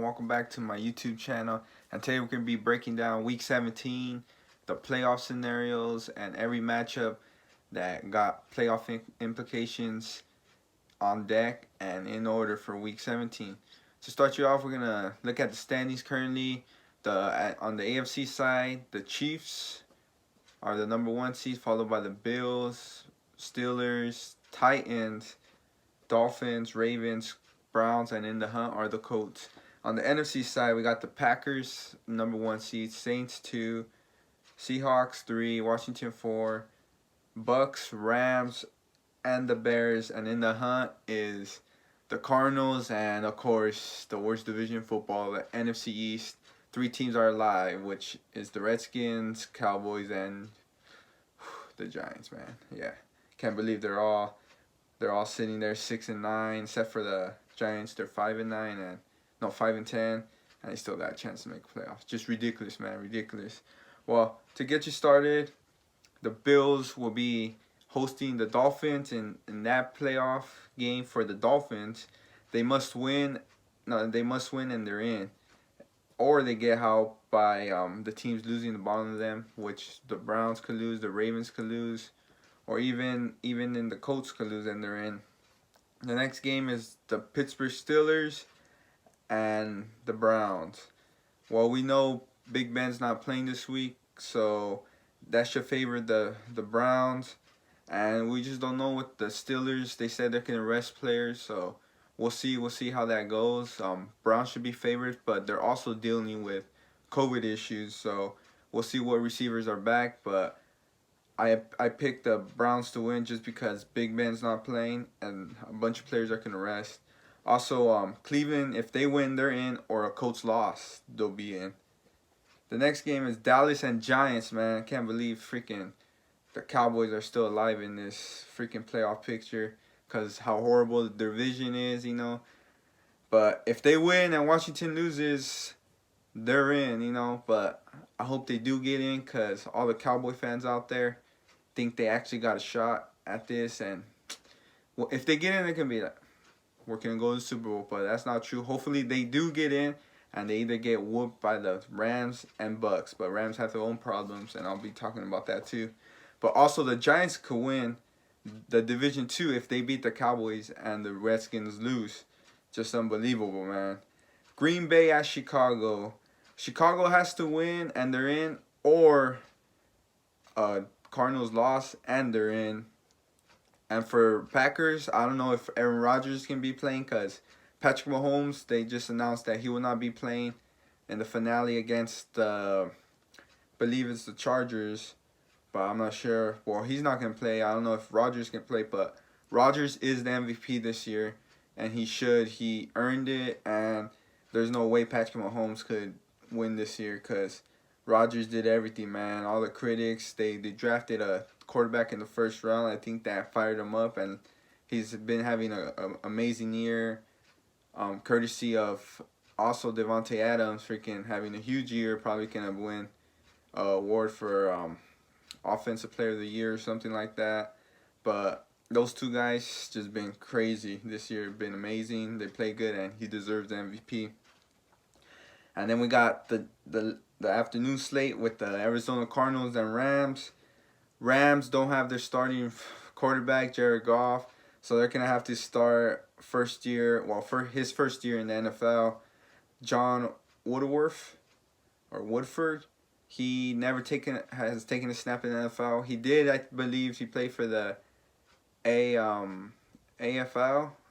Welcome back to my YouTube channel. And today we're going to be breaking down Week 17, the playoff scenarios, and every matchup that got playoff implications on deck and in order for Week 17. To start you off, we're going to look at the standings currently. On the AFC side, the Chiefs are the number 1 seed, followed by the Bills, Steelers, Titans, Dolphins, Ravens, Browns, and in the hunt are the Colts. On the NFC side, we got the Packers, number 1 seed, Saints 2, Seahawks 3, Washington 4, Bucks, Rams, and the Bears. And in the hunt is the Cardinals and, of course, the worst division in football, the NFC East. 3 teams are alive, which is the Redskins, Cowboys, and the Giants, man. Yeah, can't believe they're all sitting there 6-9, except for the Giants. They're 5-9 and 5-10, and they still got a chance to make playoffs. Just ridiculous, man, ridiculous. Well, to get you started, the Bills will be hosting the Dolphins in that playoff game. For the Dolphins, they must win. No, they must win and they're in, or they get help by the teams losing the bottom of them, which the Browns could lose, the Ravens could lose, or even in the Colts could lose and they're in. The next game is the Pittsburgh Steelers and the Browns. Well, we know Big Ben's not playing this week, so that should favor the Browns. And we just don't know with the Steelers. They said they can rest players, so we'll see how that goes. Browns should be favored, but they're also dealing with COVID issues, so we'll see what receivers are back. But I picked the Browns to win just because Big Ben's not playing and a bunch of players are going to rest. Also, Cleveland, if they win, they're in, or a Colts loss, they'll be in. The next game is Dallas and Giants, man. I can't believe freaking the Cowboys are still alive in this freaking playoff picture because how horrible the division is, you know. But if they win and Washington loses, they're in, you know. But I hope they do get in because all the Cowboy fans out there think they actually got a shot at this. And well, if they get in, it can be like, we're going to go to the Super Bowl. But that's not true. Hopefully they do get in and they either get whooped by the Rams and Bucks. But Rams have their own problems, and I'll be talking about that too. But also the Giants could win the Division 2 if they beat the Cowboys and the Redskins lose. Just unbelievable, man. Green Bay at Chicago. Chicago has to win and they're in, or Cardinals lost and they're in. And for Packers, I don't know if Aaron Rodgers can be playing because Patrick Mahomes, they just announced that he will not be playing in the finale against, I believe it's the Chargers, but I'm not sure. Well, he's not going to play. I don't know if Rodgers can play, but Rodgers is the MVP this year, and he should. He earned it, and there's no way Patrick Mahomes could win this year because Rodgers did everything, man. All the critics, they drafted a quarterback in the first round. I think that fired him up, and he's been having a amazing year, courtesy of also Devontae Adams freaking having a huge year, probably gonna win an award for Offensive Player of the Year or something like that. But those two guys just been crazy this year, been amazing. They play good, and he deserves the MVP. And then we got the afternoon slate with the Arizona Cardinals and Rams. Rams don't have their starting quarterback, Jared Goff, so they're going to have to start for his first year in the NFL, John Woodford. He never has taken a snap in the NFL. He did, I believe, he played for the AFL,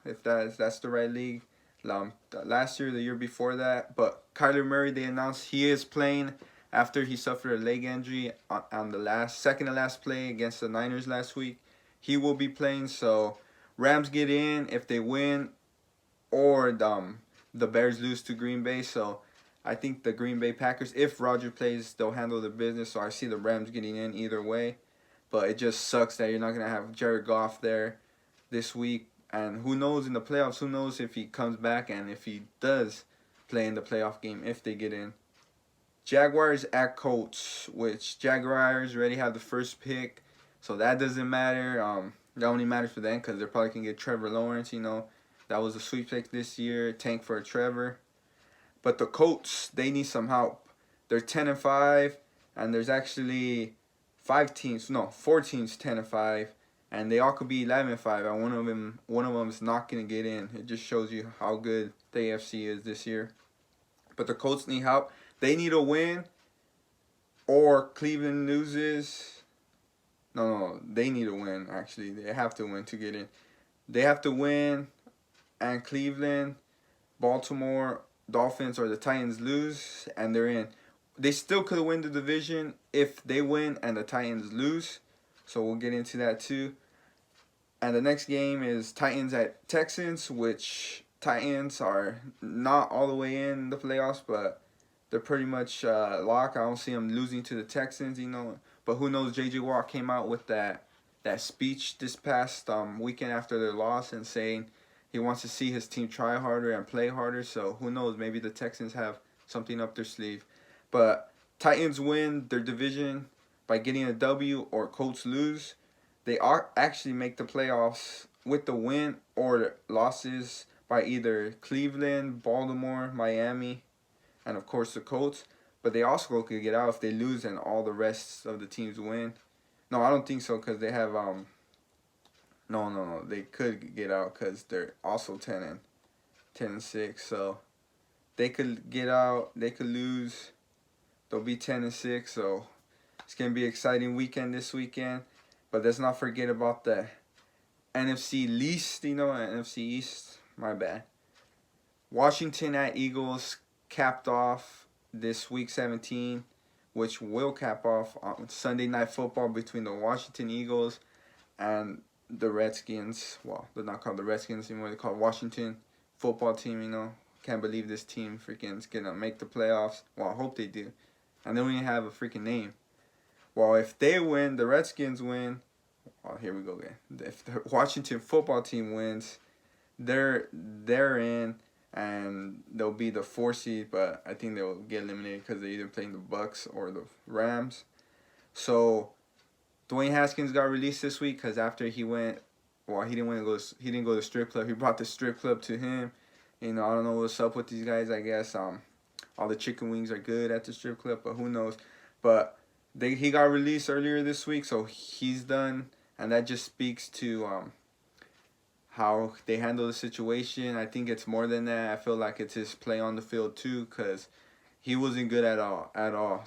if that's the right league, last year, the year before that. But Kyler Murray, they announced he is playing after he suffered a leg injury on the second to last play against the Niners last week. He will be playing, so Rams get in if they win, or the Bears lose to Green Bay. So I think the Green Bay Packers, if Rodgers plays, they'll handle the business. So I see the Rams getting in either way. But it just sucks that you're not going to have Jared Goff there this week. And who knows in the playoffs, who knows if he comes back and if he does play in the playoff game if they get in. Jaguars at Colts, which Jaguars already have the first pick, so that doesn't matter. That only matters for them because they're probably going to get Trevor Lawrence, you know. That was a sweep pick this year, tank for a Trevor. But the Colts, they need some help. They're 10-5, and there's actually 4 teams 10-5, and they all could be 11-5, and one of them is not gonna get in. It just shows you how good the AFC is this year. But the Colts need help. They need a win, or Cleveland loses. No, they need a win. Actually, they have to win to get in. They have to win, and Cleveland, Baltimore, Dolphins, or the Titans lose, and they're in. They still could win the division if they win and the Titans lose. So we'll get into that too. And the next game is Titans at Texans, which Titans are not all the way in the playoffs, but they're pretty much locked. I don't see them losing to the Texans, But who knows? J.J. Watt came out with that speech this past weekend after their loss and saying he wants to see his team try harder and play harder. So who knows? Maybe the Texans have something up their sleeve. But Titans win their division by getting a W, or Colts lose. They are actually make the playoffs with the win or losses by either Cleveland, Baltimore, Miami, and of course the Colts. But they also could get out if they lose and all the rest of the teams win. No, I don't think so, because they have no. They could get out because they're also 10-6. So they could get out. They could lose. They'll be 10-6. So it's gonna be an exciting weekend this weekend. But let's not forget about the NFC least. NFC East. My bad. Washington at Eagles capped off this week 17, which will cap off on Sunday Night Football between the Washington Eagles and the Redskins. Well, they're not called the Redskins anymore. They're called Washington Football Team. Can't believe this team freaking is going to make the playoffs. Well, I hope they do. And they don't even have a freaking name. Well, if they win, the Redskins win. Oh, here we go again. If the Washington Football Team wins, they're in. And they'll be the 4 seed, but I think they'll get eliminated because they're either playing the Bucks or the Rams. So Dwayne Haskins got released this week because after he went, well, he didn't go to the strip club. He brought the strip club to him. I don't know what's up with these guys. I guess all the chicken wings are good at the strip club, but who knows? But he got released earlier this week, so he's done, and that just speaks to how they handle the situation. I think it's more than that. I feel like it's his play on the field too, because he wasn't good at all.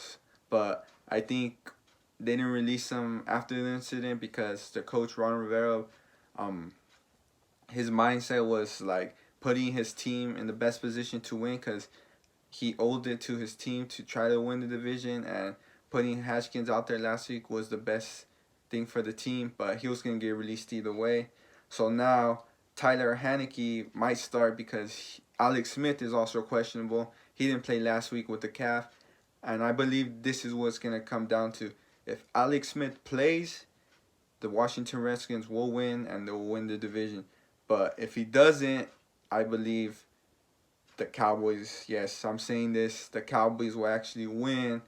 But I think they didn't release him after the incident because the coach, Ron Rivera, his mindset was like putting his team in the best position to win, because he owed it to his team to try to win the division, and putting Haskins out there last week was the best thing for the team, but he was going to get released either way. So now Tyler Haneke might start because Alex Smith is also questionable. He didn't play last week with the calf. And I believe this is what's going to come down to. If Alex Smith plays, the Washington Redskins will win and they'll win the division. But if he doesn't, I believe the Cowboys, yes, I'm saying this, the Cowboys will actually win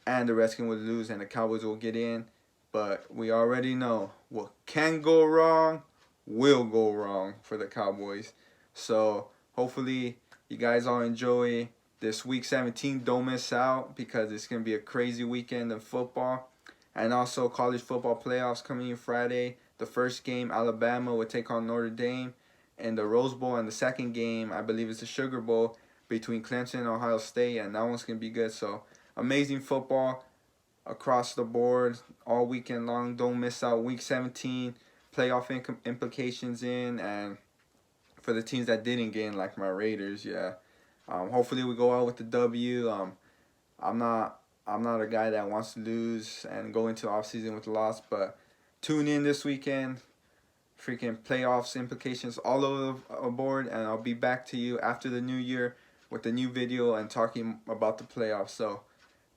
and the Redskins will lose and the Cowboys will get in. But we already know what can go wrong will go wrong for the Cowboys. So hopefully you guys all enjoy this week 17. Don't miss out because it's going to be a crazy weekend of football. And also college football playoffs coming in Friday. The first game, Alabama will take on Notre Dame in the Rose Bowl. And the second game, I believe it's the Sugar Bowl between Clemson and Ohio State. And that one's going to be good. So amazing football across the board all weekend long. Don't miss out week 17, playoff implications in, and for the teams that didn't get in, like my Raiders, hopefully we go out with the W. I'm not a guy that wants to lose and go into the offseason with a loss, but tune in this weekend. Freaking playoffs implications all over aboard, and I'll be back to you after the new year with a new video and talking about the playoffs. So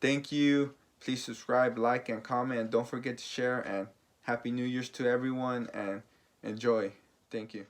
thank you. Please subscribe, like, and comment. And don't forget to share. And Happy New Year's to everyone. And enjoy. Thank you.